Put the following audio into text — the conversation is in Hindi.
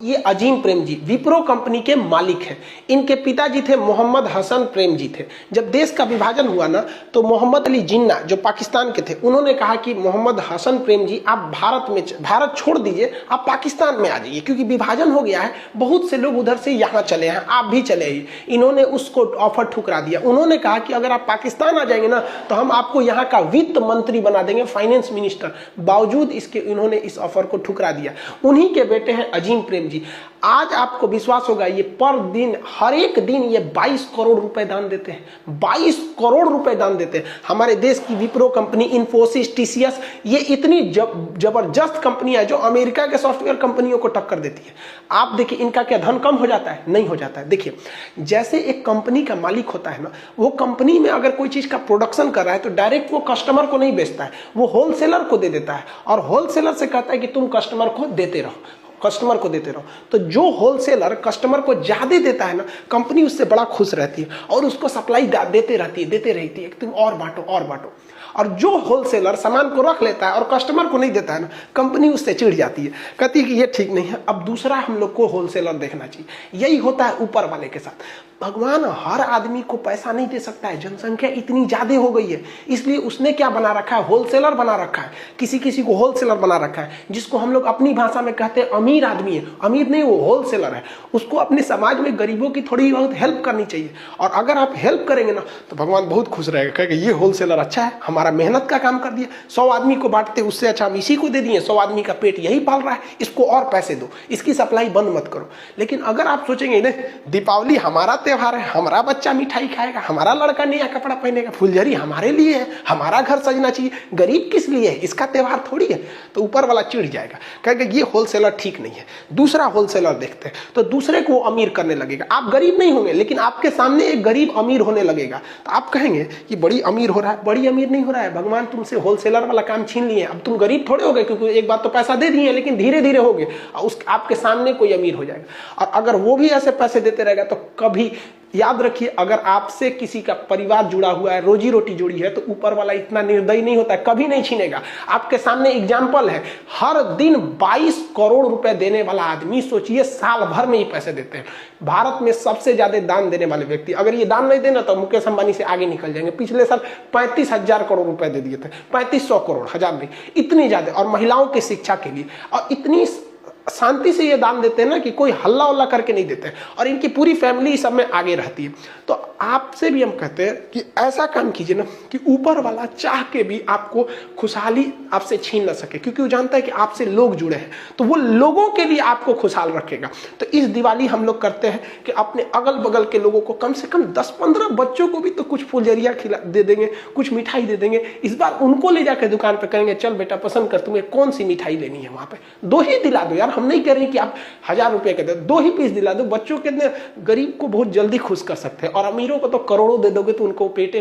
ये अजीम प्रेम जी विप्रो कंपनी के मालिक हैं। इनके पिताजी थे मोहम्मद हसन प्रेम जी थे। जब देश का विभाजन हुआ ना तो मोहम्मद अली जिन्ना जो पाकिस्तान के थे उन्होंने कहा कि मोहम्मद हसन प्रेम जी आप भारत छोड़ दीजिए, आप पाकिस्तान में आ जाइए क्योंकि विभाजन हो गया है, बहुत से लोग उधर से यहाँ चले हैं, आप भी चले आइए। इन्होंने उसको ऑफर ठुकरा दिया। उन्होंने कहा कि अगर आप पाकिस्तान आ जाएंगे ना तो हम आपको यहाँ का वित्त मंत्री बना देंगे, फाइनेंस मिनिस्टर। बावजूद इसके इन्होंने इस ऑफर को ठुकरा दिया। उन्हीं के बेटे हैं अजीम प्रेम जी। आज आपको विश्वास होगा ये पर दिन हर एक दिन ये 22 करोड़ रुपए दान देते हैं, 22 करोड़ रुपए दान देते हैं। हमारे देश की विप्रो कंपनी, इन्फोसिस, टीसीएस, ये इतनी जबरदस्त कंपनियां जो अमेरिका के सॉफ्टवेयर कंपनियों को टक्कर देती है। आप देखिए इनका क्या धन कम हो जाता है? नहीं हो जाता है। देखिए जैसे एक कंपनी का मालिक होता है ना, वो कंपनी में अगर कोई चीज का प्रोडक्शन कर रहा है तो डायरेक्ट वो कस्टमर को नहीं बेचता है, वो होलसेलर को दे देता है और होलसेलर से कहता है कि तुम कस्टमर को देते रहो, कस्टमर को देते रहो। तो जो होलसेलर कस्टमर को ज्यादा देता है ना, कंपनी उससे बड़ा खुश रहती है और उसको सप्लाई देते रहती है कि तुम और बांटो और बांटो। और जो होलसेलर सामान को रख लेता है और कस्टमर को नहीं देता है ना, कंपनी उससे चिढ़ जाती है, कहती है कि ये ठीक नहीं है, अब दूसरा हम लोग को होलसेलर देखना चाहिए। यही होता है ऊपर वाले के साथ। भगवान हर आदमी को पैसा नहीं दे सकता है, जनसंख्या इतनी ज्यादा हो गई है, इसलिए उसने क्या बना रखा है? होलसेलर बना रखा है। किसी किसी को होलसेलर बना रखा है, जिसको हम लोग अपनी भाषा में कहते हैं अमीर आदमी है। अमीर नहीं, वो होलसेलर है। उसको अपने समाज में गरीबों की थोड़ी बहुत हेल्प करनी चाहिए। और अगर आप हेल्प करेंगे ना तो भगवान बहुत खुश रहेगा, कहेगा ये होलसेलर अच्छा है, हमारा मेहनत का काम कर दिया। 100 आदमी को बांटते उससे अच्छा हम इसी को दे दिए, 100 आदमी का पेट यही पाल रहा है, इसको और पैसे दो, इसकी सप्लाई बंद मत करो। लेकिन अगर आप सोचेंगे नहीं दीपावली हमारा त्योहार है, हमारा बच्चा मिठाई खाएगा, हमारा लड़का नया कपड़ा पहनेगा, फुलझड़ी हमारे लिए है, हमारा घर सजना चाहिए, गरीब किस लिए है, इसका त्योहार थोड़ी है, तो ऊपर वाला चिढ़ जाएगा, कहेगा ये होलसेलर ठीक नहीं है। दूसरा होलसेलर देखते हैं तो दूसरे को अमीर करने लगेगा। आप गरीब नहीं होंगे लेकिन आपके सामने एक गरीब अमीर होने लगेगा तो आप कहेंगे कि बड़ी अमीर हो रहा है। बड़ी अमीर नहीं हो रहा है, भगवान तुमसे होलसेलर वाला काम छीन लिए। अब तुम गरीब थोड़े हो गए, क्योंकि एक बार तो पैसा दे दिए लेकिन धीरे धीरे हो गए, उस आपके सामने कोई अमीर हो जाएगा। और अगर वो भी ऐसे पैसे देते रहेगा तो कभी याद रखिए, अगर आपसे किसी का परिवार जुड़ा हुआ है, रोजी रोटी जुड़ी है, तो ऊपर वाला इतना निर्दयी नहीं होता है, कभी नहीं छीनेगा। आपके सामने एग्जाम्पल है, हर दिन 22 करोड़ रुपए देने वाला आदमी, सोचिए साल भर में ही पैसे देते हैं। भारत में सबसे ज्यादा दान देने वाले व्यक्ति, अगर ये दान नहीं देना तो मुकेश अंबानी से आगे निकल जाएंगे। पिछले साल 35,000 करोड़ रुपए दे दिए थे, 3500 करोड़, हजार नहीं, इतनी ज्यादा। और महिलाओं की शिक्षा के लिए, और इतनी शांति से ये दान देते हैं ना कि कोई हल्ला उल्ला करके नहीं देते, और इनकी पूरी फैमिली सब में आगे रहती है। तो आपसे भी हम कहते हैं कि ऐसा काम कीजिए ना कि ऊपर वाला चाह के भी आपको खुशहाली आपसे छीन ना सके, क्योंकि वो जानता है कि आपसे लोग जुड़े हैं, तो वो लोगों के लिए आपको खुशहाल रखेगा। तो इस दिवाली हम लोग करते हैं कि अपने अगल बगल के लोगों को, कम से कम 10-15 बच्चों को भी तो कुछ फुलझड़ियाँ खिला दे देंगे, कुछ मिठाई दे देंगे। इस बार उनको ले जाकर दुकान पर करेंगे, चल बेटा पसंद कर, तुम्हें कौन सी मिठाई लेनी है, वहां पे 2 ही दिला दो यार। हम नहीं कह रहे कि आप 1000 रुपए के दो, 2 ही पीस दिला दो। बच्चों के गरीब को बहुत जल्दी खुश कर सकते हैं, और अमीरों को तो करोड़ों दे दोगे तो उनको पेटे